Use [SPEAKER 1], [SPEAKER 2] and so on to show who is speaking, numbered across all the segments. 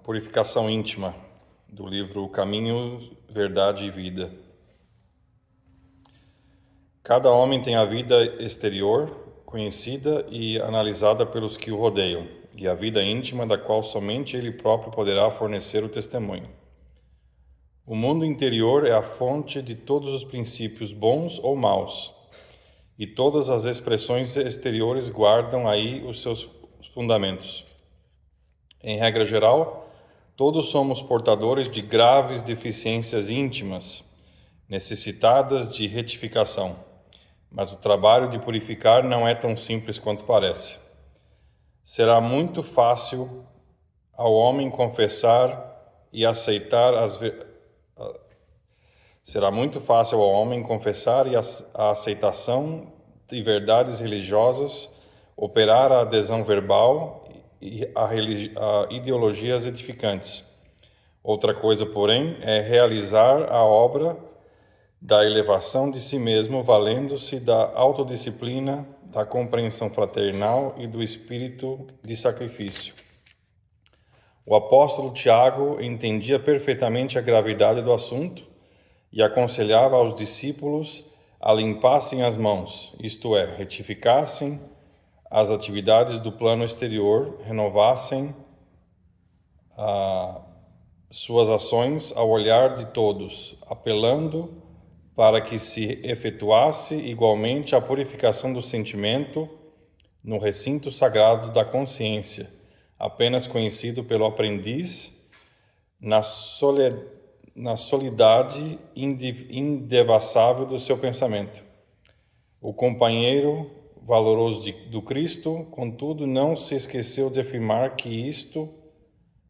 [SPEAKER 1] purificação íntima, do livro Caminho, Verdade e Vida. Cada homem tem a vida exterior, conhecida e analisada pelos que o rodeiam, e a vida íntima da qual somente ele próprio poderá fornecer o testemunho. O mundo interior é a fonte de todos os princípios bons ou maus, e todas as expressões exteriores guardam aí os seus fundamentos. Em regra geral, todos somos portadores de graves deficiências íntimas, necessitadas de retificação, mas o trabalho de purificar não é tão simples quanto parece. Será muito fácil ao homem confessar e aceitar a aceitação de verdades religiosas, operar a adesão verbal e a ideologias edificantes. Outra coisa, porém, é realizar a obra da elevação de si mesmo, valendo-se da autodisciplina, da compreensão fraternal e do espírito de sacrifício. O apóstolo Tiago entendia perfeitamente a gravidade do assunto e aconselhava aos discípulos a limpassem as mãos, isto é, retificassem as atividades do plano exterior, renovassem suas ações ao olhar de todos, apelando para que se efetuasse igualmente a purificação do sentimento no recinto sagrado da consciência, apenas conhecido pelo aprendiz na solidade indevassável do seu pensamento. O companheiro valoroso do Cristo, contudo, não se esqueceu de afirmar que isto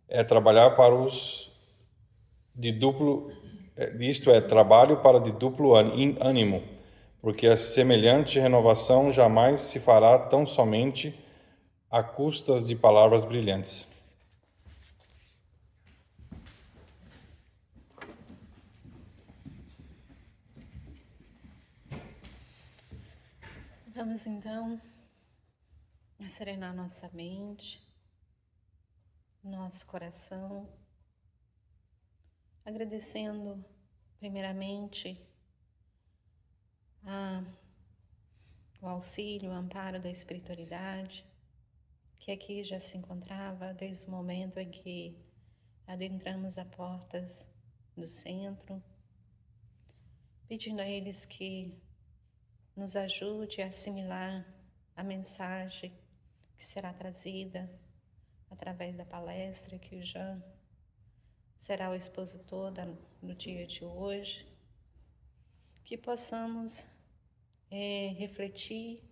[SPEAKER 1] é trabalhar para trabalho para de duplo ânimo, porque a semelhante renovação jamais se fará tão somente a custas de palavras brilhantes.
[SPEAKER 2] Vamos então serenar nossa mente, nosso coração, agradecendo primeiramente o auxílio, o amparo da espiritualidade, que aqui já se encontrava desde o momento em que adentramos as portas do centro, pedindo a eles que nos ajude a assimilar a mensagem que será trazida através da palestra que o Jean será o expositor no dia de hoje, que possamos refletir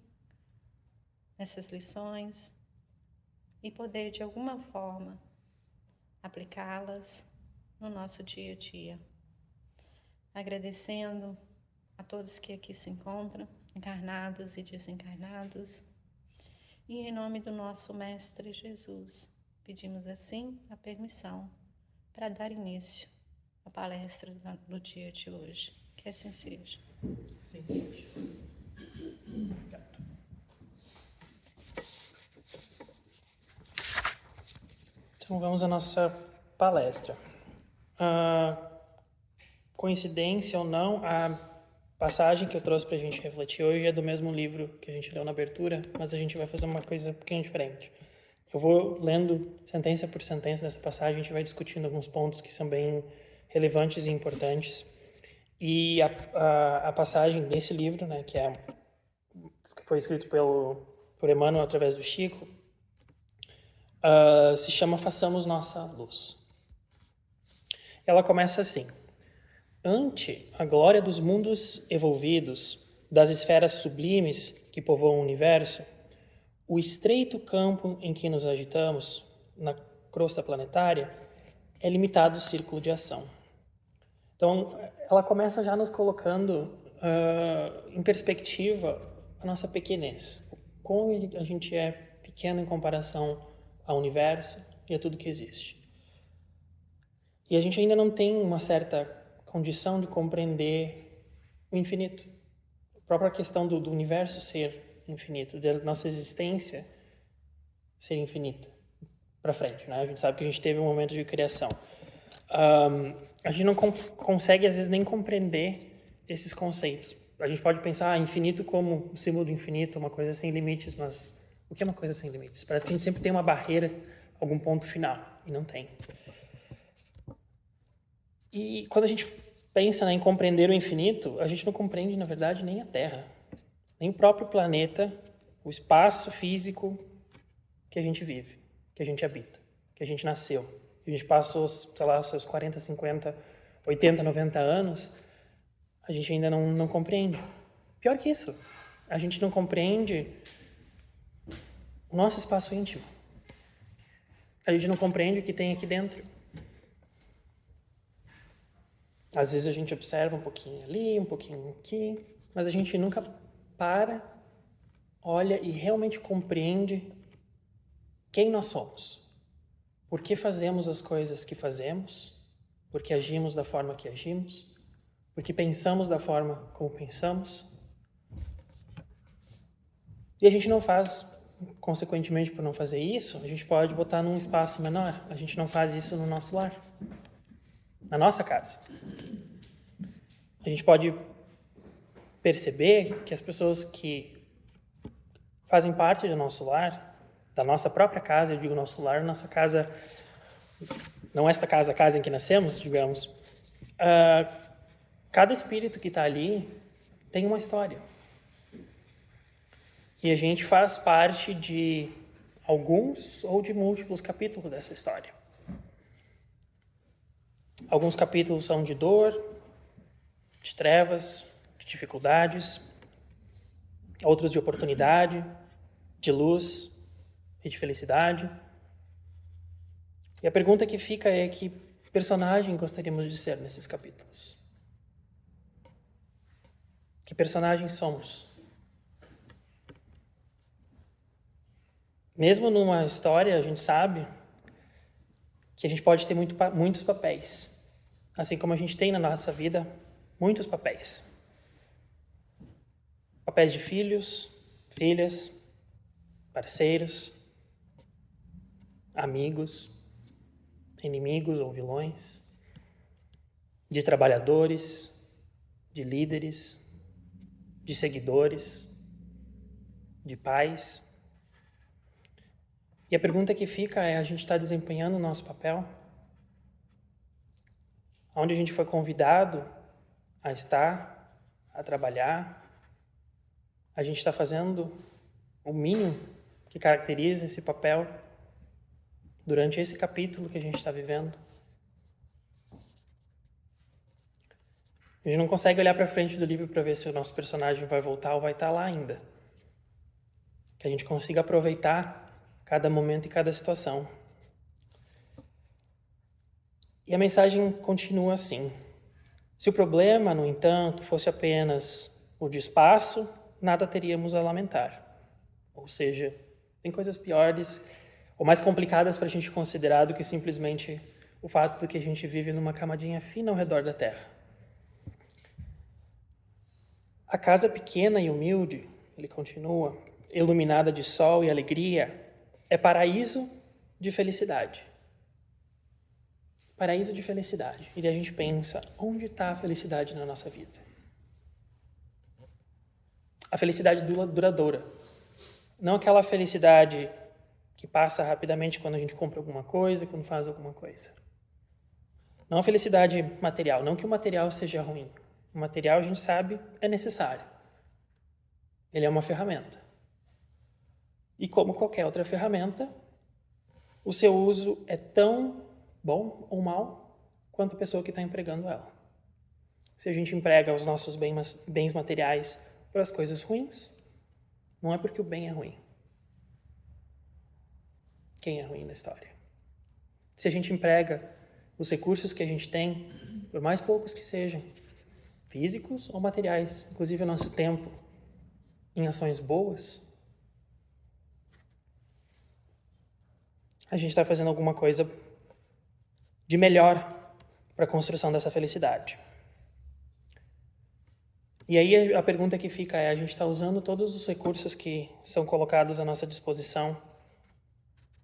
[SPEAKER 2] nessas lições e poder de alguma forma aplicá-las no nosso dia a dia. Agradecendo a todos que aqui se encontram, encarnados e desencarnados, e em nome do nosso Mestre Jesus, pedimos assim a permissão para dar início à palestra do dia de hoje. Que assim seja.
[SPEAKER 3] Sim, seja. Obrigado. Então vamos à nossa palestra. Coincidência ou não, a passagem que eu trouxe para a gente refletir hoje é do mesmo livro que a gente leu na abertura, mas a gente vai fazer uma coisa um pouquinho diferente. Eu vou lendo sentença por sentença dessa passagem, a gente vai discutindo alguns pontos que são bem relevantes e importantes. E a passagem desse livro, né, que foi escrito por Emmanuel através do Chico, se chama Façamos Nossa Luz. Ela começa assim: ante a glória dos mundos evolvidos, das esferas sublimes que povoam o universo, o estreito campo em que nos agitamos, na crosta planetária, é limitado o círculo de ação. Então, ela começa já nos colocando em perspectiva a nossa pequenez. Como a gente é pequeno em comparação ao universo e a tudo que existe. E a gente ainda não tem uma certa condição de compreender o infinito. A própria questão do universo ser infinito, da nossa existência ser infinita. para frente, né? A gente sabe que a gente teve um momento de criação. A gente não consegue, às vezes, nem compreender esses conceitos. A gente pode pensar infinito como o símbolo do infinito, uma coisa sem limites, mas o que é uma coisa sem limites? Parece que a gente sempre tem uma barreira, algum ponto final, e não tem. E quando a gente pensa, né, em compreender o infinito, a gente não compreende, na verdade, nem a Terra, nem o próprio planeta, o espaço físico que a gente vive, que a gente habita, que a gente nasceu. A gente passou, sei lá, os seus 40, 50, 80, 90 anos, a gente ainda não compreende. Pior que isso, a gente não compreende o nosso espaço íntimo. A gente não compreende o que tem aqui dentro. Às vezes a gente observa um pouquinho ali, um pouquinho aqui, mas a gente nunca para, olha e realmente compreende quem nós somos. Por que fazemos as coisas que fazemos? Por que agimos da forma que agimos? Por que pensamos da forma como pensamos? E a gente não faz, consequentemente, por não fazer isso, a gente pode botar num espaço menor. A gente não faz isso no nosso lar, na nossa casa. A gente pode perceber que as pessoas que fazem parte do nosso lar, da nossa própria casa, eu digo nosso lar, nossa casa, não esta casa, a casa em que nascemos, digamos, cada espírito que está ali tem uma história. E a gente faz parte de alguns ou de múltiplos capítulos dessa história. Alguns capítulos são de dor, de trevas, de dificuldades, outros de oportunidade, de luz e de felicidade. E a pergunta que fica é: que personagem gostaríamos de ser nesses capítulos? Que personagem somos? Mesmo numa história, a gente sabe que a gente pode ter muitos papéis. Assim como a gente tem na nossa vida muitos papéis. Papéis de filhos, filhas, parceiros, amigos, inimigos ou vilões, de trabalhadores, de líderes, de seguidores, de pais. E a pergunta que fica é: a gente está desempenhando o nosso papel? Onde a gente foi convidado a estar, a trabalhar, a gente está fazendo o mínimo que caracteriza esse papel durante esse capítulo que a gente está vivendo? A gente não consegue olhar para frente do livro para ver se o nosso personagem vai voltar ou vai estar lá ainda. Que a gente consiga aproveitar cada momento e cada situação. E a mensagem continua assim: se o problema, no entanto, fosse apenas o de espaço, nada teríamos a lamentar. Ou seja, tem coisas piores ou mais complicadas para a gente considerar do que simplesmente o fato de que a gente vive numa camadinha fina ao redor da Terra. A casa pequena e humilde, ele continua, iluminada de sol e alegria, é paraíso de felicidade. Paraíso de felicidade. E a gente pensa: onde está a felicidade na nossa vida? A felicidade duradoura. Não aquela felicidade que passa rapidamente quando a gente compra alguma coisa, quando faz alguma coisa. Não a felicidade material. Não que o material seja ruim. O material, a gente sabe, é necessário. Ele é uma ferramenta. E como qualquer outra ferramenta, o seu uso é tão bom ou mal quanto a pessoa que está empregando ela. Se a gente emprega os nossos bens materiais para as coisas ruins, não é porque o bem é ruim. Quem é ruim na história? Se a gente emprega os recursos que a gente tem, por mais poucos que sejam, físicos ou materiais, inclusive o nosso tempo, em ações boas, a gente está fazendo alguma coisa de melhor para a construção dessa felicidade. E aí a pergunta que fica é: a gente está usando todos os recursos que são colocados à nossa disposição,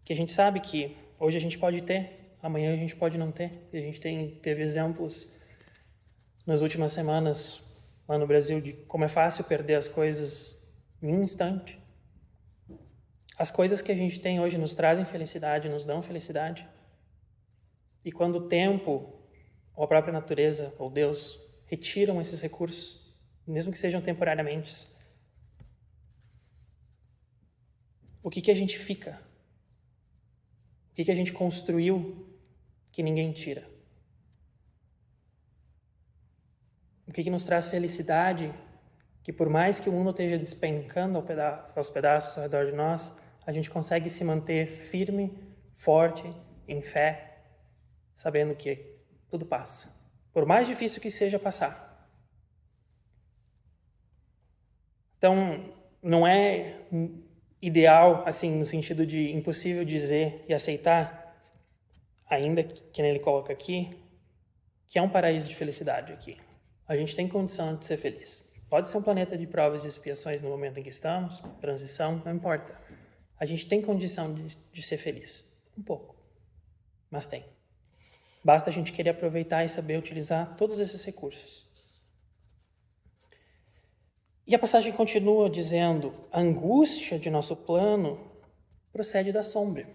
[SPEAKER 3] que a gente sabe que Hoje a gente pode ter, amanhã a gente pode não ter. E a gente teve exemplos nas últimas semanas lá no Brasil de como é fácil perder as coisas em um instante. As coisas que a gente tem hoje nos trazem felicidade, nos dão felicidade. E quando o tempo, ou a própria natureza, ou Deus, retiram esses recursos, mesmo que sejam temporariamente, o que a gente fica? O que a gente construiu que ninguém tira? O que nos traz felicidade, que por mais que o mundo esteja despencando aos pedaços ao redor de nós, a gente consegue se manter firme, forte, em fé, sabendo que tudo passa. Por mais difícil que seja passar. Então, não é ideal, assim, no sentido de impossível dizer e aceitar, ainda que ele coloca aqui, que é um paraíso de felicidade aqui. A gente tem condição de ser feliz. Pode ser um planeta de provas e expiações no momento em que estamos, transição, não importa. A gente tem condição de ser feliz. Um pouco. Mas tem. Basta a gente querer aproveitar e saber utilizar todos esses recursos. E a passagem continua dizendo: a angústia de nosso plano procede da sombra.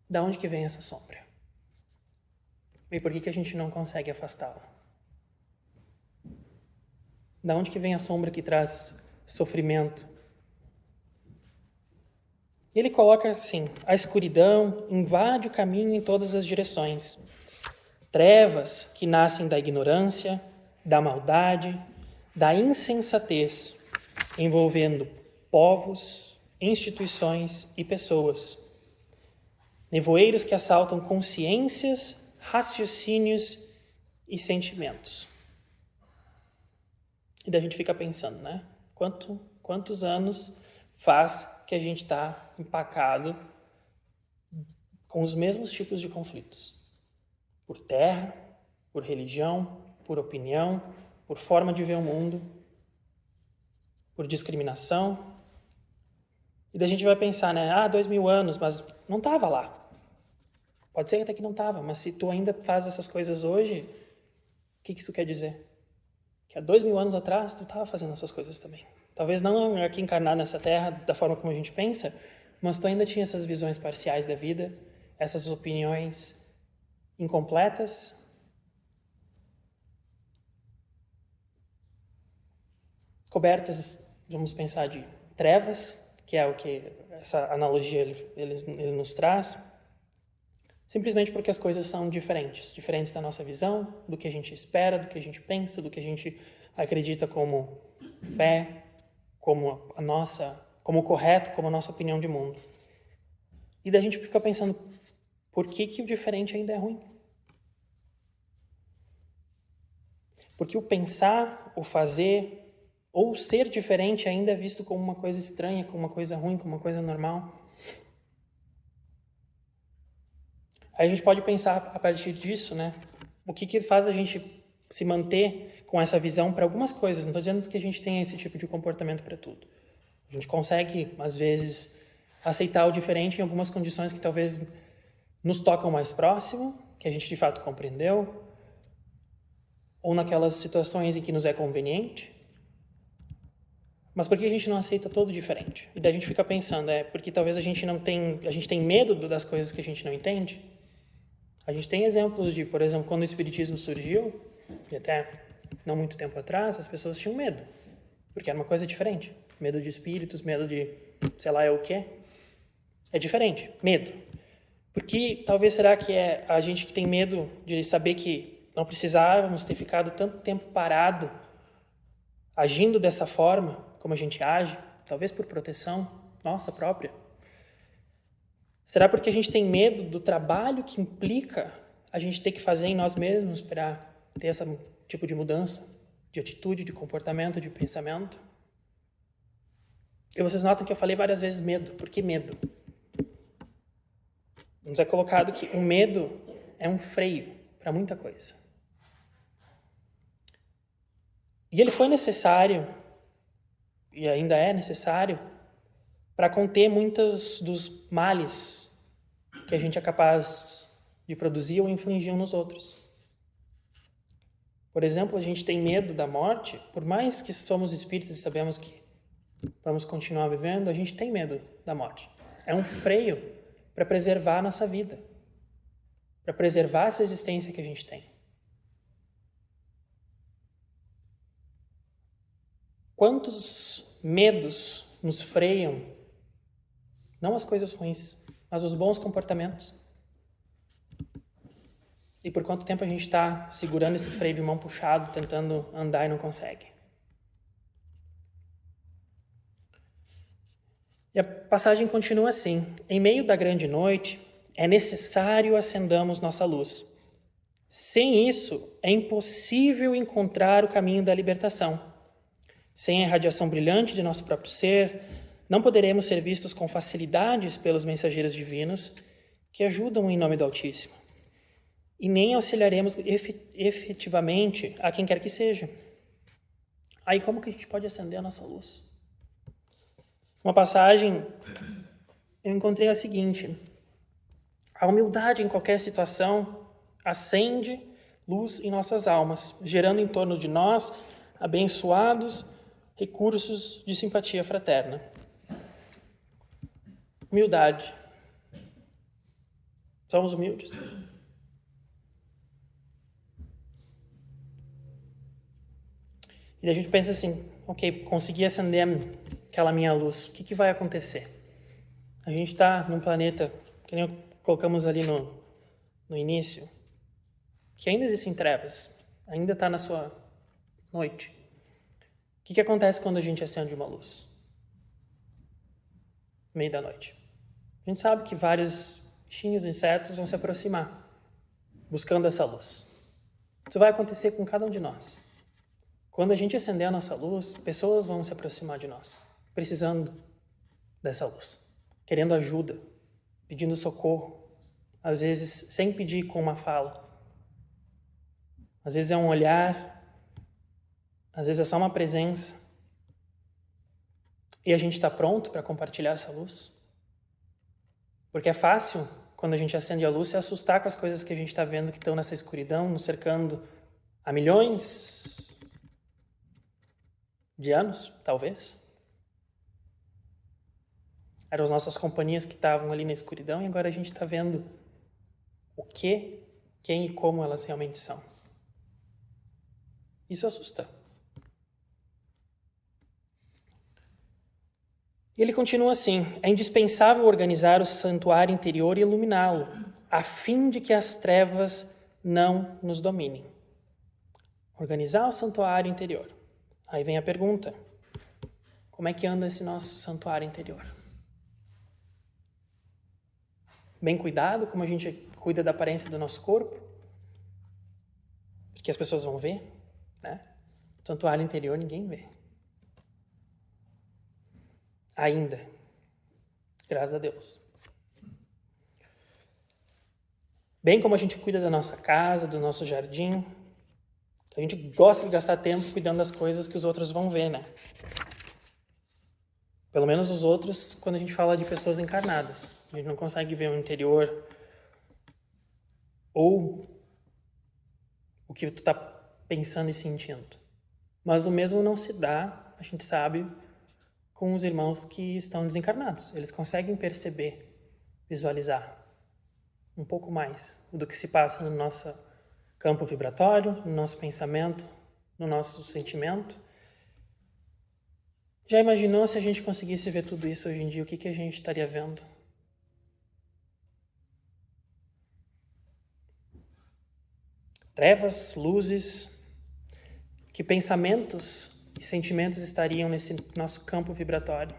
[SPEAKER 3] Da onde que vem essa sombra? E por que a gente não consegue afastá-la? Da onde que vem a sombra que traz sofrimento? Ele coloca assim: a escuridão invade o caminho em todas as direções. Trevas que nascem da ignorância, da maldade, da insensatez, envolvendo povos, instituições e pessoas. Nevoeiros que assaltam consciências, raciocínios e sentimentos. E daí a gente fica pensando, né? Quantos anos faz que a gente está empacado com os mesmos tipos de conflitos? Por terra, por religião, por opinião, por forma de ver o mundo, por discriminação. E daí a gente vai pensar, né? 2000 anos, mas não estava lá. Pode ser até que não estava, mas se tu ainda faz essas coisas hoje, o que isso quer dizer? Que há 2000 anos atrás tu estava fazendo essas coisas também. Talvez não aqui encarnado nessa terra da forma como a gente pensa, mas tu ainda tinha essas visões parciais da vida, essas opiniões incompletas. Cobertas, vamos pensar, de trevas, que é o que essa analogia ele nos traz, simplesmente porque as coisas são diferentes da nossa visão, do que a gente espera, do que a gente pensa, do que a gente acredita como fé, como correto, como a nossa opinião de mundo. E daí a gente fica pensando, por que o diferente ainda é ruim? Porque o pensar, o fazer, ou ser diferente ainda é visto como uma coisa estranha, como uma coisa ruim, como uma coisa normal. Aí a gente pode pensar a partir disso, né? O que faz a gente se manter com essa visão para algumas coisas? Não estou dizendo que a gente tenha esse tipo de comportamento para tudo. A gente consegue, às vezes, aceitar o diferente em algumas condições que talvez nos tocam mais próximo, que a gente de fato compreendeu, ou naquelas situações em que nos é conveniente. Mas por que a gente não aceita todo diferente? E daí a gente fica pensando, porque talvez a gente tem medo das coisas que a gente não entende. A gente tem exemplos de, por exemplo, quando o Espiritismo surgiu, e até não muito tempo atrás, as pessoas tinham medo, porque era uma coisa diferente. Medo de espíritos, medo de sei lá o quê. É diferente, medo. Porque talvez será que é a gente que tem medo de saber que não precisávamos ter ficado tanto tempo parado, agindo dessa forma, como a gente age, talvez por proteção nossa própria. Será porque a gente tem medo do trabalho que implica a gente ter que fazer em nós mesmos para ter esse tipo de mudança, de atitude, de comportamento, de pensamento? E vocês notam que eu falei várias vezes medo. Por que medo? Nos é colocado que o medo é um freio para muita coisa. E ele foi necessário, e ainda é necessário, para conter muitos dos males que a gente é capaz de produzir ou infligir uns nos outros. Por exemplo, a gente tem medo da morte, por mais que somos espíritos e sabemos que vamos continuar vivendo, a gente tem medo da morte. É um freio para preservar a nossa vida, para preservar essa existência que a gente tem. Quantos medos nos freiam, não as coisas ruins, mas os bons comportamentos? E por quanto tempo a gente está segurando esse freio de mão puxado, tentando andar e não consegue? E a passagem continua assim: em meio da grande noite, é necessário acendamos nossa luz. Sem isso, é impossível encontrar o caminho da libertação. Sem a irradiação brilhante de nosso próprio ser, não poderemos ser vistos com facilidades pelos mensageiros divinos que ajudam em nome do Altíssimo. E nem auxiliaremos efetivamente a quem quer que seja. Aí como que a gente pode acender a nossa luz? Uma passagem eu encontrei a seguinte: a humildade em qualquer situação acende luz em nossas almas, gerando em torno de nós abençoados recursos de simpatia fraterna. Humildade. Somos humildes? E a gente pensa assim, ok, consegui acender aquela minha luz, o que vai acontecer? A gente está num planeta, que nem colocamos ali no início, que ainda existem trevas, ainda está na sua noite. O que acontece quando a gente acende uma luz? No meio da noite. A gente sabe que vários bichinhos, insetos vão se aproximar, buscando essa luz. Isso vai acontecer com cada um de nós. Quando a gente acender a nossa luz, pessoas vão se aproximar de nós, precisando dessa luz, querendo ajuda, pedindo socorro, às vezes sem pedir com uma fala. Às vezes é um olhar, às vezes é só uma presença. E a gente está pronto para compartilhar essa luz? Porque é fácil, quando a gente acende a luz, se assustar com as coisas que a gente está vendo que estão nessa escuridão, nos cercando há milhões de anos, talvez. Eram as nossas companhias que estavam ali na escuridão e agora a gente está vendo o que, quem e como elas realmente são. Isso assusta. E ele continua assim: é indispensável organizar o santuário interior e iluminá-lo, a fim de que as trevas não nos dominem. Organizar o santuário interior. Aí vem a pergunta: como é que anda esse nosso santuário interior? Bem cuidado, como a gente cuida da aparência do nosso corpo? Que as pessoas vão ver, né? O santuário interior ninguém vê. Ainda. Graças a Deus. Bem como a gente cuida da nossa casa, do nosso jardim, a gente gosta de gastar tempo cuidando das coisas que os outros vão ver, né? Pelo menos os outros, quando a gente fala de pessoas encarnadas. A gente não consegue ver o interior ou o que tu tá pensando e sentindo. Mas o mesmo não se dá, a gente sabe, com os irmãos que estão desencarnados. Eles conseguem perceber, visualizar um pouco mais do que se passa no nosso campo vibratório, no nosso pensamento, no nosso sentimento. Já imaginou se a gente conseguisse ver tudo isso hoje em dia? O que a gente estaria vendo? Trevas, luzes, que pensamentos e sentimentos estariam nesse nosso campo vibratório?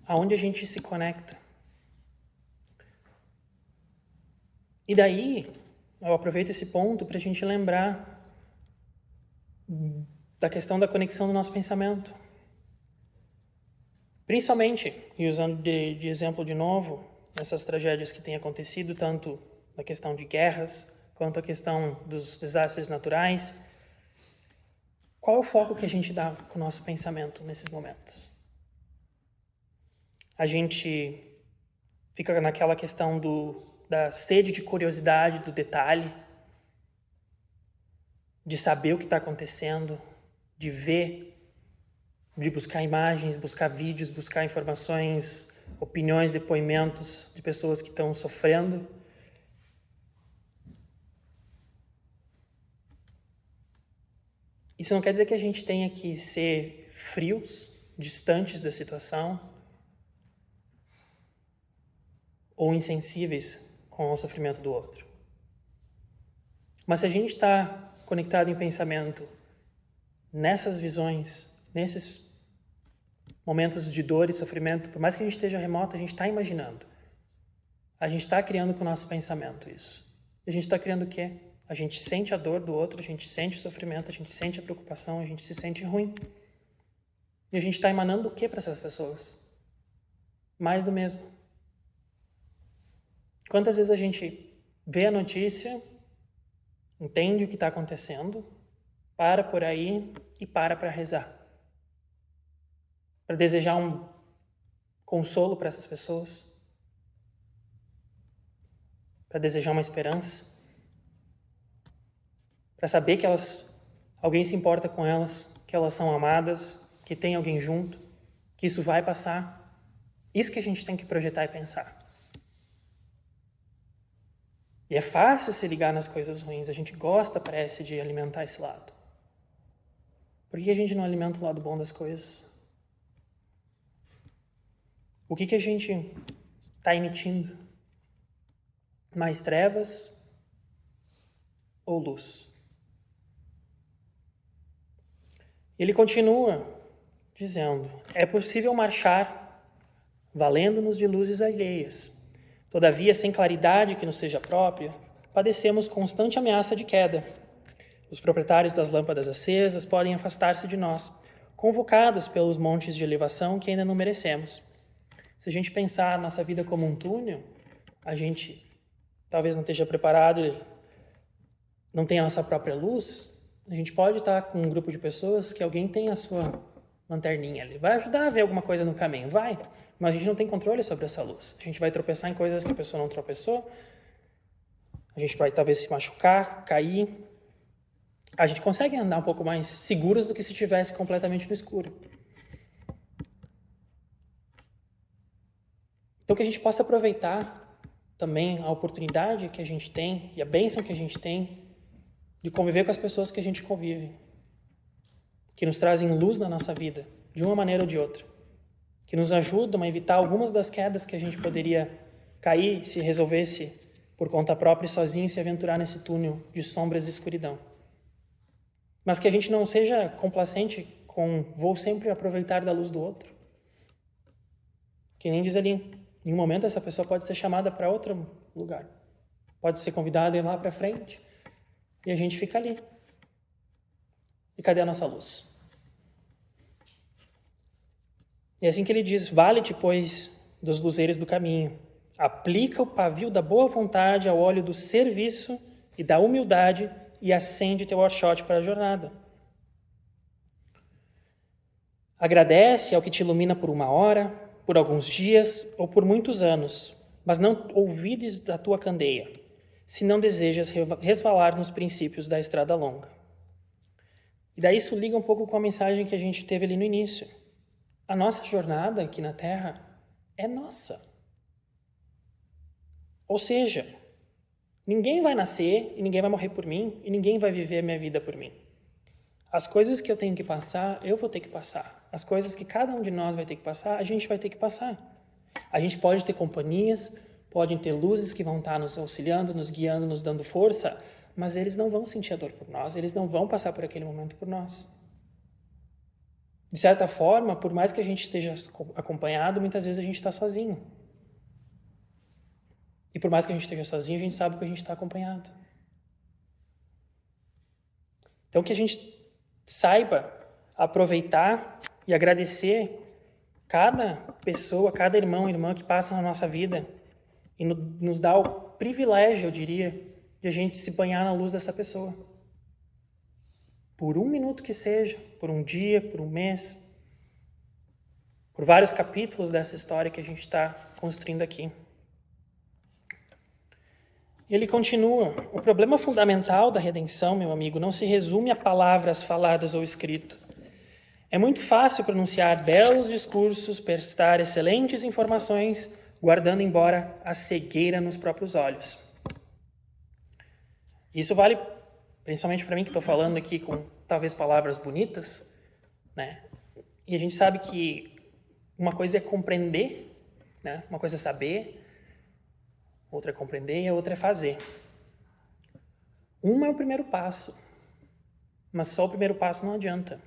[SPEAKER 3] Aonde a gente se conecta? E daí, eu aproveito esse ponto para a gente lembrar da questão da conexão do nosso pensamento. Principalmente, e usando de exemplo de novo, essas tragédias que têm acontecido, tanto na questão de guerras, quanto a questão dos desastres naturais. Qual é o foco que a gente dá com o nosso pensamento nesses momentos? A gente fica naquela questão da sede de curiosidade, do detalhe, de saber o que está acontecendo, de ver, de buscar imagens, buscar vídeos, buscar informações, opiniões, depoimentos de pessoas que estão sofrendo. Isso não quer dizer que a gente tenha que ser frios, distantes da situação ou insensíveis com o sofrimento do outro. Mas se a gente está conectado em pensamento nessas visões, nesses momentos de dor e sofrimento, por mais que a gente esteja remoto, a gente está imaginando. A gente está criando com o nosso pensamento isso. E a gente está criando o quê? A gente sente a dor do outro, a gente sente o sofrimento, a gente sente a preocupação, a gente se sente ruim. E a gente está emanando o quê para essas pessoas? Mais do mesmo. Quantas vezes a gente vê a notícia, entende o que está acontecendo, para por aí e para rezar. Para desejar um consolo para essas pessoas. Para desejar uma esperança. Para saber que alguém se importa com elas, que elas são amadas, que tem alguém junto, que isso vai passar. Isso que a gente tem que projetar e pensar. E é fácil se ligar nas coisas ruins. A gente gosta, parece, de alimentar esse lado. Por que a gente não alimenta o lado bom das coisas? O que a gente está emitindo? Mais trevas ou luz? Ele continua dizendo: é possível marchar valendo-nos de luzes alheias. Todavia, sem claridade que nos seja própria, padecemos constante ameaça de queda. Os proprietários das lâmpadas acesas podem afastar-se de nós, convocados pelos montes de elevação que ainda não merecemos. Se a gente pensar a nossa vida como um túnel, a gente talvez não esteja preparado, não tenha a nossa própria luz. A gente pode estar com um grupo de pessoas que alguém tem a sua lanterninha ali. Vai ajudar a ver alguma coisa no caminho, vai. Mas a gente não tem controle sobre essa luz. A gente vai tropeçar em coisas que a pessoa não tropeçou. A gente vai talvez se machucar, cair. A gente consegue andar um pouco mais seguros do que se estivesse completamente no escuro. Então que a gente possa aproveitar também a oportunidade que a gente tem e a bênção que a gente tem de conviver com as pessoas que a gente convive, que nos trazem luz na nossa vida, de uma maneira ou de outra, que nos ajudam a evitar algumas das quedas que a gente poderia cair se resolvesse por conta própria e sozinho se aventurar nesse túnel de sombras e escuridão. Mas que a gente não seja complacente com vou sempre aproveitar da luz do outro. Que nem diz ali, em um momento essa pessoa pode ser chamada para outro lugar, pode ser convidada a ir lá para frente, e a gente fica ali. E cadê a nossa luz? E é assim que ele diz: vale-te, pois, dos luzeiros do caminho. Aplica o pavio da boa vontade ao óleo do serviço e da humildade e acende teu orchote para a jornada. Agradece ao que te ilumina por uma hora, por alguns dias ou por muitos anos, mas não ouvides da tua candeia, se não desejas resvalar nos princípios da estrada longa. E daí isso liga um pouco com a mensagem que a gente teve ali no início. A nossa jornada aqui na Terra é nossa. Ou seja, ninguém vai nascer e ninguém vai morrer por mim e ninguém vai viver a minha vida por mim. As coisas que eu tenho que passar, eu vou ter que passar. As coisas que cada um de nós vai ter que passar, a gente vai ter que passar. A gente pode ter companhias, podem ter luzes que vão estar nos auxiliando, nos guiando, nos dando força, mas eles não vão sentir a dor por nós, eles não vão passar por aquele momento por nós. De certa forma, por mais que a gente esteja acompanhado, muitas vezes a gente está sozinho. E por mais que a gente esteja sozinho, a gente sabe que a gente está acompanhado. Então que a gente saiba aproveitar e agradecer cada pessoa, cada irmão e irmã que passa na nossa vida e nos dá o privilégio, eu diria, de a gente se banhar na luz dessa pessoa. Por um minuto que seja, por um dia, por um mês, por por vários capítulos dessa história que a gente está construindo aqui. E ele continua: o problema fundamental da redenção, meu amigo, não se resume a palavras faladas ou escritas. É muito fácil pronunciar belos discursos, prestar excelentes informações, guardando embora a cegueira nos próprios olhos. Isso vale principalmente para mim, que estou falando aqui com talvez palavras bonitas, né? E a gente sabe que uma coisa é compreender, né? Uma coisa é saber, outra é compreender e a outra é fazer. Uma é o primeiro passo, mas só o primeiro passo não adianta.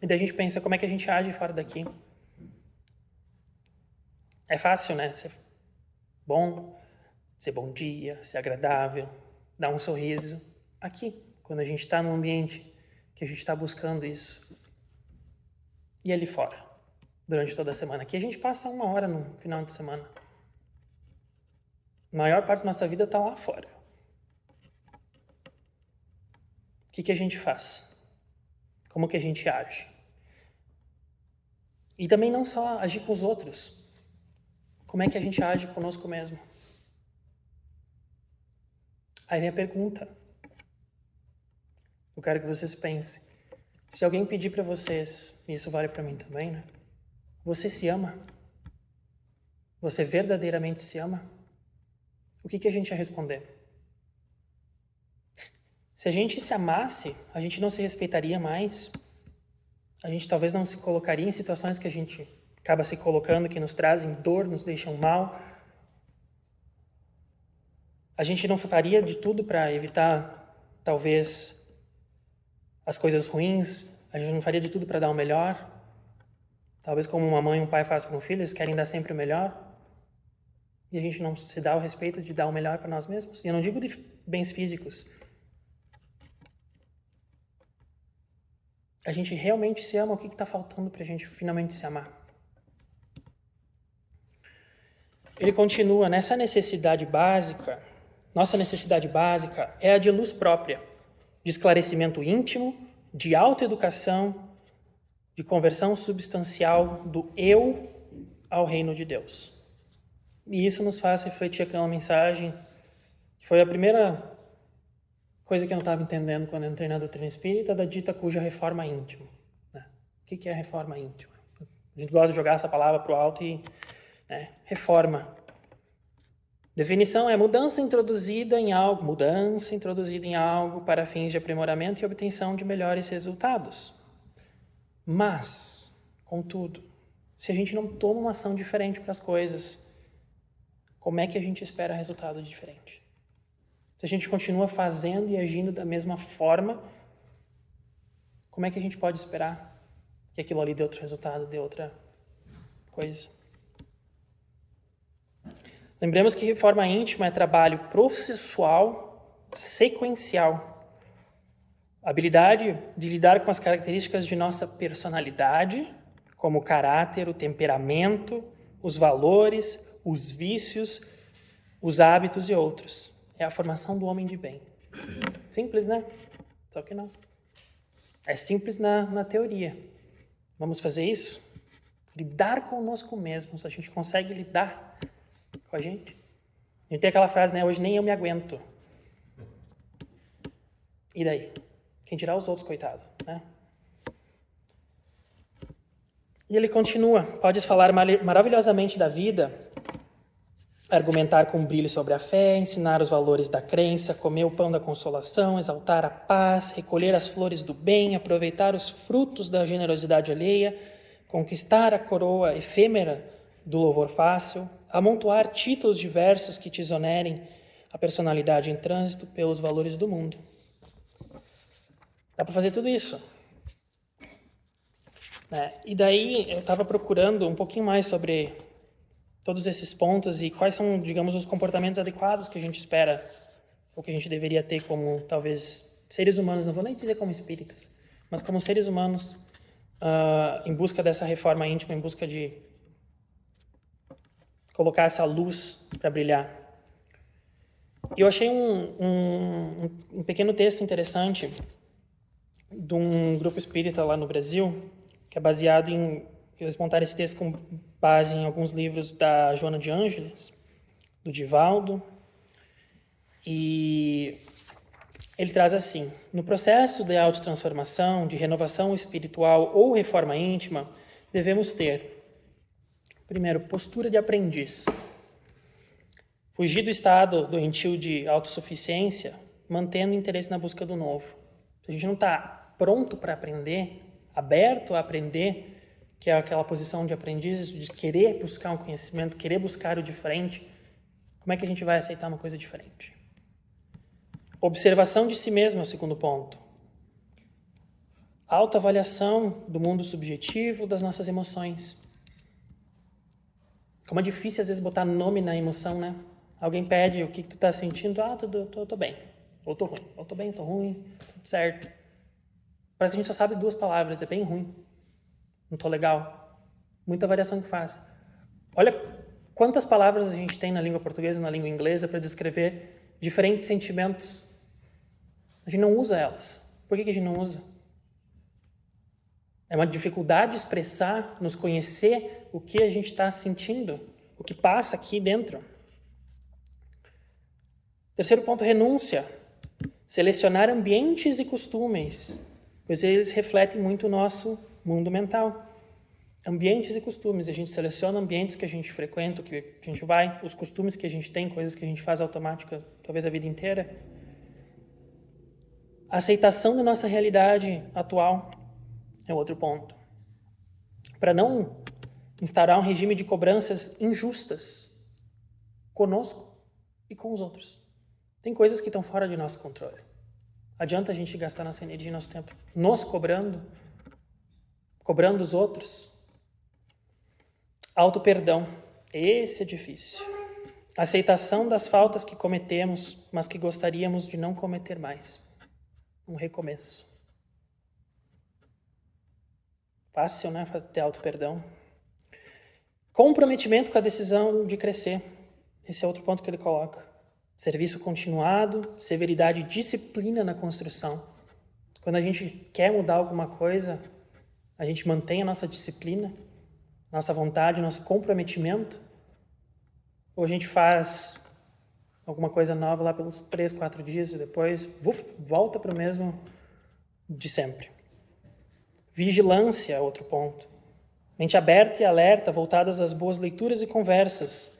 [SPEAKER 3] E daí a gente pensa, como é que a gente age fora daqui? É fácil, né? Ser bom dia, ser agradável, dar um sorriso. Aqui, quando a gente está num ambiente que a gente está buscando isso. E ali fora, durante toda a semana. Aqui a gente passa 1 hora no final de semana. A maior parte da nossa vida está lá fora. O que a gente faz? Como que a gente age? E também não só agir com os outros. Como é que a gente age conosco mesmo? Aí vem a pergunta. Eu quero que vocês pensem. Se alguém pedir para vocês, e isso vale para mim também, né? Você se ama? Você verdadeiramente se ama? O que a gente ia responder? Se a gente se amasse, a gente não se respeitaria mais. A gente talvez não se colocaria em situações que a gente acaba se colocando, que nos trazem dor, nos deixam mal. A gente não faria de tudo para evitar, talvez, as coisas ruins. A gente não faria de tudo para dar o melhor. Talvez como uma mãe e um pai fazem para um filho, eles querem dar sempre o melhor. E a gente não se dá o respeito de dar o melhor para nós mesmos. E eu não digo de bens físicos. A gente realmente se ama? O que está faltando para a gente finalmente se amar? Ele continua, nessa necessidade básica, nossa necessidade básica é a de luz própria, de esclarecimento íntimo, de autoeducação, de conversão substancial do eu ao reino de Deus. E isso nos faz refletir aquela mensagem, que foi a primeira coisa que eu não estava entendendo quando eu entrei na doutrina espírita, da dita cuja reforma íntima. Né? O que é reforma íntima? A gente gosta de jogar essa palavra para o alto e... Né? Reforma. Definição é mudança introduzida em algo para fins de aprimoramento e obtenção de melhores resultados. Mas, contudo, se a gente não toma uma ação diferente para as coisas, como é que a gente espera resultado diferente? Se a gente continua fazendo e agindo da mesma forma, como é que a gente pode esperar que aquilo ali dê outro resultado, dê outra coisa? Lembremos que reforma íntima é trabalho processual, sequencial. A habilidade de lidar com as características de nossa personalidade, como o caráter, o temperamento, os valores, os vícios, os hábitos e outros. É a formação do homem de bem. Simples, né? Só que não. É simples na teoria. Vamos fazer isso? Lidar conosco mesmos. A gente consegue lidar com a gente? A gente tem aquela frase, né? Hoje nem eu me aguento. E daí? Quem dirá os outros, coitado, né? E ele continua. Podes falar maravilhosamente da vida, argumentar com brilho sobre a fé, ensinar os valores da crença, comer o pão da consolação, exaltar a paz, recolher as flores do bem, aproveitar os frutos da generosidade alheia, conquistar a coroa efêmera do louvor fácil, amontoar títulos diversos que te exonerem a personalidade em trânsito pelos valores do mundo. Dá para fazer tudo isso. E daí eu estava procurando um pouquinho mais sobre todos esses pontos e quais são, digamos, os comportamentos adequados que a gente espera ou que a gente deveria ter como, talvez, seres humanos, não vou nem dizer como espíritos, mas como seres humanos em busca dessa reforma íntima, em busca de colocar essa luz para brilhar. E eu achei um pequeno texto interessante de um grupo espírita lá no Brasil, que é baseado em eles montaram esse texto com base em alguns livros da Joana de Ângeles, do Divaldo, e ele traz assim: no processo de autotransformação, de renovação espiritual ou reforma íntima, devemos ter, primeiro, postura de aprendiz. Fugir do estado doentio de autossuficiência, mantendo interesse na busca do novo. Se a gente não está pronto para aprender, aberto a aprender, que é aquela posição de aprendiz, de querer buscar um conhecimento, querer buscar o diferente, como é que a gente vai aceitar uma coisa diferente? Observação de si mesmo é o segundo ponto. Autoavaliação do mundo subjetivo, das nossas emoções. Como é difícil às vezes botar nome na emoção, né? Alguém pede o que tu tá sentindo, tô bem, ou tô ruim, ou tô bem, tô ruim, tudo certo. Parece que a gente só sabe 2 palavras, é bem ruim, não tô legal. Muita variação que faz. Olha quantas palavras a gente tem na língua portuguesa e na língua inglesa para descrever diferentes sentimentos. A gente não usa elas. Por que a gente não usa? É uma dificuldade de expressar, nos conhecer o que a gente está sentindo, o que passa aqui dentro. Terceiro ponto, renúncia. Selecionar ambientes e costumes, pois eles refletem muito o nosso mundo mental. Ambientes e costumes. A gente seleciona ambientes que a gente frequenta, que a gente vai, os costumes que a gente tem, coisas que a gente faz automática, talvez a vida inteira. Aceitação da nossa realidade atual é outro ponto. Para não instaurar um regime de cobranças injustas conosco e com os outros. Tem coisas que estão fora de nosso controle. Adianta a gente gastar nossa energia e nosso tempo nos cobrando os outros. Auto-perdão. Esse é difícil. Aceitação das faltas que cometemos, mas que gostaríamos de não cometer mais. Um recomeço. Fácil, né? Ter auto-perdão. Comprometimento com a decisão de crescer. Esse é outro ponto que ele coloca. Serviço continuado, severidade e disciplina na construção. Quando a gente quer mudar alguma coisa, a gente mantém a nossa disciplina, nossa vontade, nosso comprometimento, ou a gente faz alguma coisa nova lá pelos 3, 4 dias e depois volta para o mesmo de sempre. Vigilância é outro ponto. Mente aberta e alerta, voltadas às boas leituras e conversas,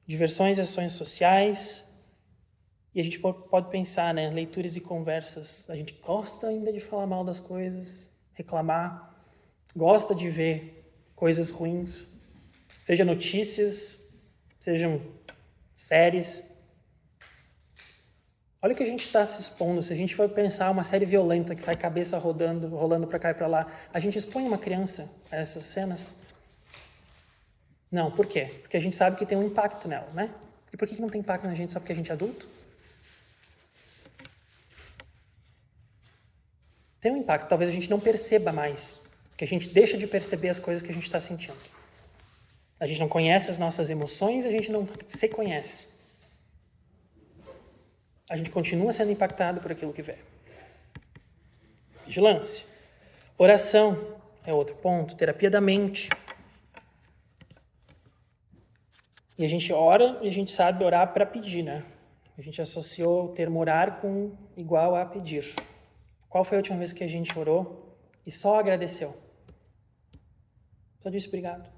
[SPEAKER 3] diversões e ações sociais. E a gente pode pensar, né? Leituras e conversas. A gente gosta ainda de falar mal das coisas, reclamar, gosta de ver coisas ruins, seja notícias, sejam séries. Olha o que a gente está se expondo. Se a gente for pensar uma série violenta que sai cabeça rolando para cá e para lá, a gente expõe uma criança a essas cenas? Não, por quê? Porque a gente sabe que tem um impacto nela, né? E por que não tem impacto na gente só porque a gente é adulto? Tem um impacto, talvez a gente não perceba mais, porque a gente deixa de perceber as coisas que a gente está sentindo. A gente não conhece as nossas emoções, a gente não se conhece. A gente continua sendo impactado por aquilo que vê. Vigilância. Oração é outro ponto, terapia da mente. E a gente ora e a gente sabe orar para pedir, né? A gente associou o termo orar com igual a pedir. Qual foi a última vez que a gente orou e só agradeceu? Só disse obrigado.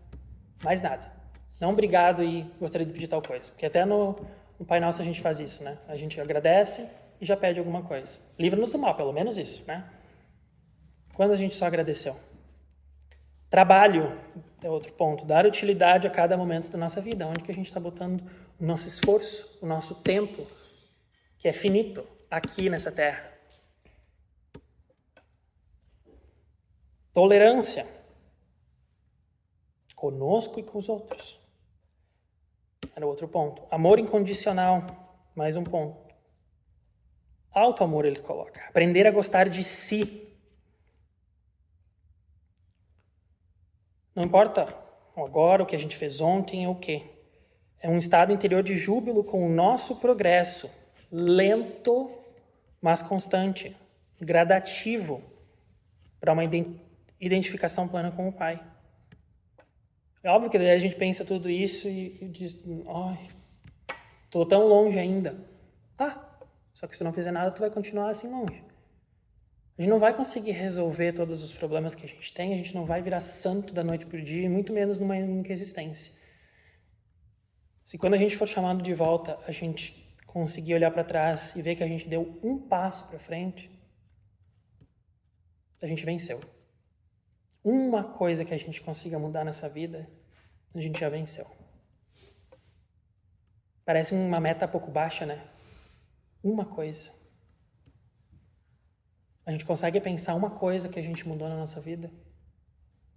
[SPEAKER 3] Mais nada. Não obrigado e gostaria de pedir tal coisa. Porque até no Pai Nosso a gente faz isso, né? A gente agradece e já pede alguma coisa. Livra-nos do mal, pelo menos isso, né? Quando a gente só agradeceu? Trabalho é outro ponto. Dar utilidade a cada momento da nossa vida. Onde que a gente está botando o nosso esforço, o nosso tempo, que é finito, aqui nessa terra. Tolerância. Conosco e com os outros. Era outro ponto. Amor incondicional. Mais um ponto. Auto-amor ele coloca. Aprender a gostar de si. Não importa agora o que a gente fez ontem ou o quê. É um estado interior de júbilo com o nosso progresso. Lento, mas constante. Gradativo. Para uma identificação plena com o Pai. É óbvio que daí a gente pensa tudo isso e diz, ai, tô tão longe ainda. Tá, só que se não fizer nada, tu vai continuar assim longe. A gente não vai conseguir resolver todos os problemas que a gente não vai virar santo da noite pro dia, e muito menos numa única existência. Se quando a gente for chamado de volta, a gente conseguir olhar para trás e ver que a gente deu um passo para frente, a gente venceu. Uma coisa que a gente consiga mudar nessa vida, a gente já venceu. Parece uma meta pouco baixa, né? Uma coisa. A gente consegue pensar uma coisa que a gente mudou na nossa vida?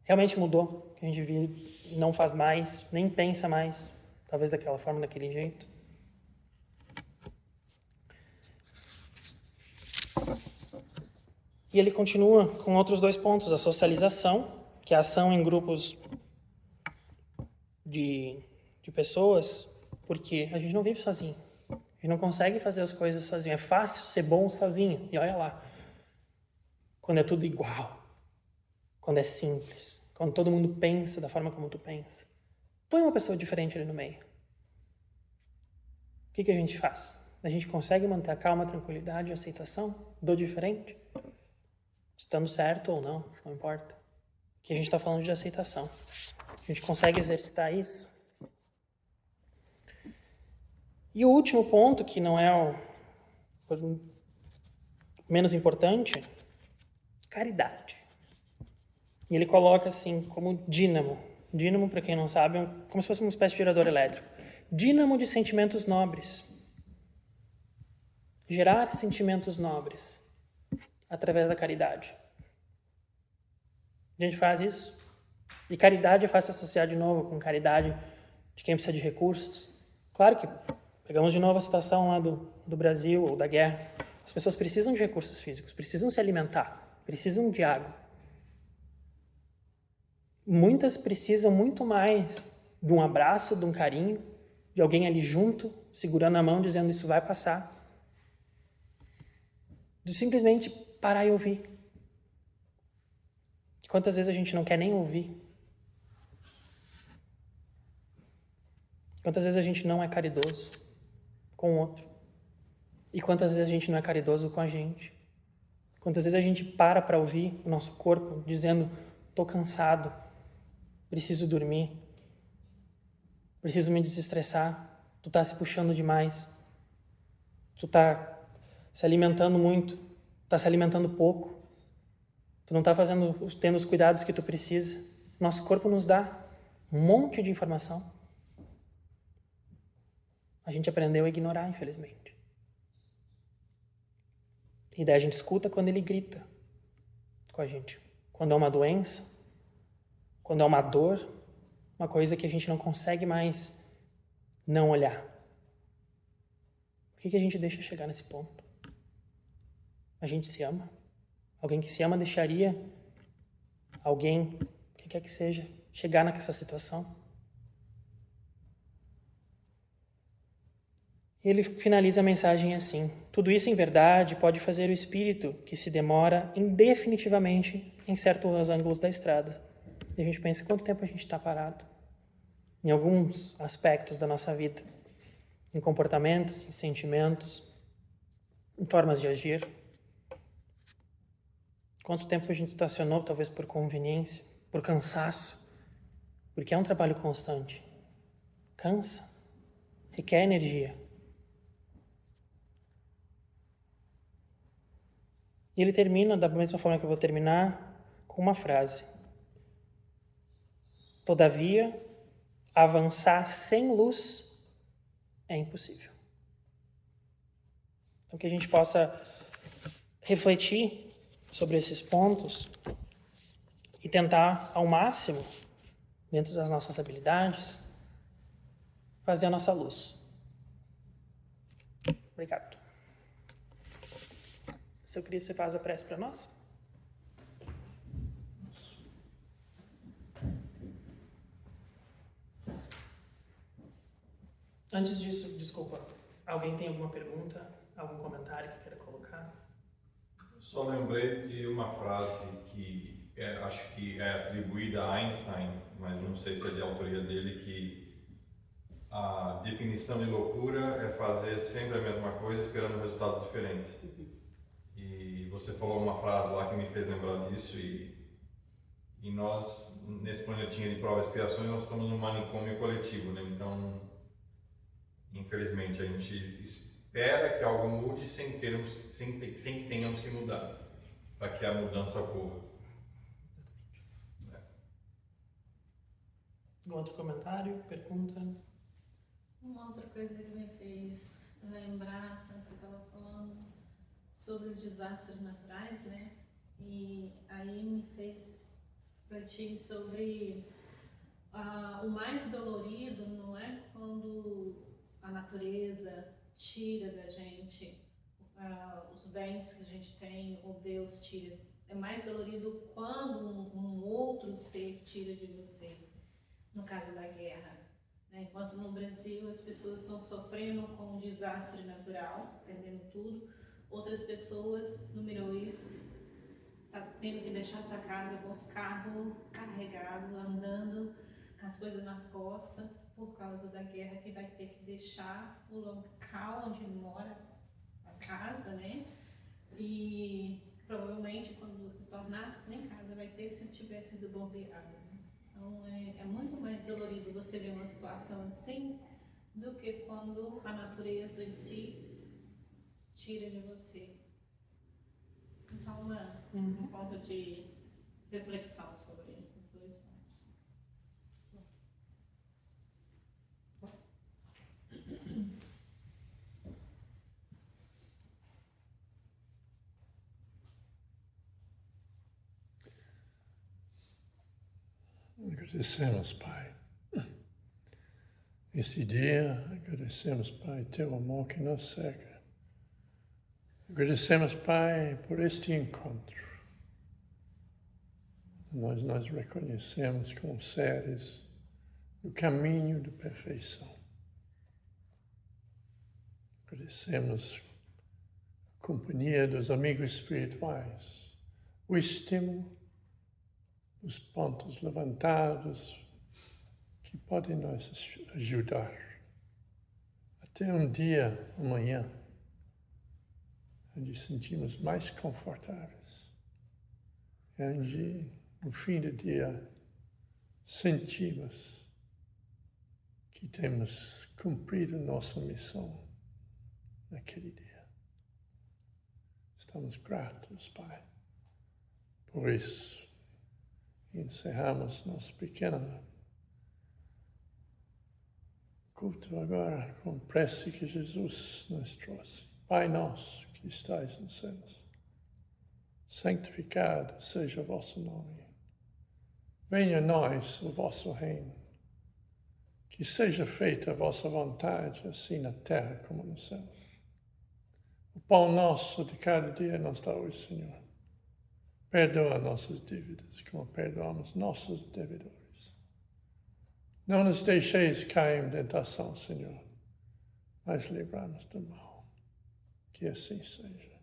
[SPEAKER 3] Realmente mudou, que a gente vive, não faz mais, nem pensa mais, talvez daquela forma, daquele jeito. E ele continua com outros 2 pontos, a socialização, que é a ação em grupos de pessoas, porque a gente não vive sozinho. A gente não consegue fazer as coisas sozinho. É fácil ser bom sozinho. E olha lá, quando é tudo igual, quando é simples, quando todo mundo pensa da forma como tu pensa. Põe uma pessoa diferente ali no meio. O que a gente faz? A gente consegue manter a calma, a tranquilidade e a aceitação do diferente? Estando certo ou não, não importa. Aqui a gente está falando de aceitação. A gente consegue exercitar isso? E o último ponto, que não é o menos importante, caridade. E ele coloca assim, como dínamo. Dínamo, para quem não sabe, é como se fosse uma espécie de gerador elétrico. Dínamo de sentimentos nobres. Gerar sentimentos nobres através da caridade. A gente faz isso. E caridade é fácil associar de novo com caridade de quem precisa de recursos. Claro que pegamos de novo a situação lá do Brasil ou da guerra. As pessoas precisam de recursos físicos, precisam se alimentar, precisam de água. Muitas precisam muito mais de um abraço, de um carinho, de alguém ali junto, segurando a mão, dizendo isso vai passar. De simplesmente parar e ouvir. Quantas vezes a gente não quer nem ouvir? Quantas vezes a gente não é caridoso com o outro? E quantas vezes a gente não é caridoso com a gente? Quantas vezes a gente para ouvir o nosso corpo dizendo, tô cansado, preciso dormir, preciso me desestressar, tu tá se puxando demais, tu tá se alimentando muito, tá se alimentando pouco, tu não tá tendo os cuidados que tu precisa. Nosso corpo nos dá um monte de informação. A gente aprendeu a ignorar, infelizmente. E daí a gente escuta quando ele grita com a gente. Quando é uma doença, quando é uma dor, uma coisa que a gente não consegue mais não olhar. Por que a gente deixa chegar nesse ponto? A gente se ama? Alguém que se ama deixaria alguém, quem quer que seja, chegar nessa situação? E ele finaliza a mensagem assim: tudo isso em verdade pode fazer o espírito que se demora indefinitivamente em certos ângulos da estrada. E a gente pensa, quanto tempo a gente está parado? Em alguns aspectos da nossa vida. Em comportamentos, em sentimentos, em formas de agir. Quanto tempo a gente estacionou, talvez por conveniência, por cansaço, porque é um trabalho constante. Cansa, requer energia. E ele termina da mesma forma que eu vou terminar, com uma frase. Todavia, avançar sem luz é impossível. Então, que a gente possa refletir sobre esses pontos e tentar, ao máximo, dentro das nossas habilidades, fazer a nossa luz. Obrigado. Seu Cristo, você faz a prece para nós? Antes disso, desculpa, alguém tem alguma pergunta, algum comentário que queira colocar?
[SPEAKER 1] Só lembrei de uma frase que acho que é atribuída a Einstein, mas não sei se é de autoria dele, que a definição de loucura é fazer sempre a mesma coisa esperando resultados diferentes. E você falou uma frase lá que me fez lembrar disso, e nós, nesse planetinha de provas e expiações, nós estamos num manicômio coletivo, né? Então, infelizmente, a gente espera que algo mude sem que tenhamos que mudar, para que a mudança ocorra.
[SPEAKER 3] Algum outro comentário, pergunta?
[SPEAKER 2] Uma outra coisa que me fez lembrar, quando você estava falando sobre os desastres naturais, né? E aí me fez refletir sobre o mais dolorido, não é? Quando a natureza tira da gente os bens que a gente tem, ou Deus tira. É mais dolorido quando um outro ser tira de você, no caso da guerra. Enquanto no Brasil as pessoas estão sofrendo com um desastre natural, perdendo tudo, outras pessoas no Middle East estão tendo que deixar sua casa com os carros carregados, andando com as coisas nas costas, por causa da guerra, que vai ter que deixar o local onde mora, a casa, né? E provavelmente quando tornar, nem casa vai ter se tiver sido bombeado. Então é muito mais dolorido você ver uma situação assim do que quando a natureza em si tira de você. Só um ponto de reflexão sobre os dois pontos.
[SPEAKER 4] Agradecemos, Pai. Este dia, agradecemos, Pai, teu amor que nos cerca. Agradecemos, Pai, por este encontro. Nós reconhecemos como seres no caminho da perfeição. Agradecemos a companhia dos amigos espirituais, o estímulo, os pontos levantados que podem nos ajudar até um dia, amanhã, onde sentimos mais confortáveis, onde no fim do dia sentimos que temos cumprido nossa missão naquele dia. Estamos gratos, Pai, por isso. Encerramos nosso pequeno culto agora com prece que Jesus nos trouxe. Pai nosso que estais nos céus, santificado seja o vosso nome. Venha a nós o vosso reino. Que seja feita a vossa vontade, assim na terra como nos céus. O pão nosso de cada dia nos dá hoje, Senhor. Perdoa nossas dívidas, como perdoamos nossos devedores. Não nos deixeis cair em tentação, Senhor, mas livrai-nos do mal. Que assim seja.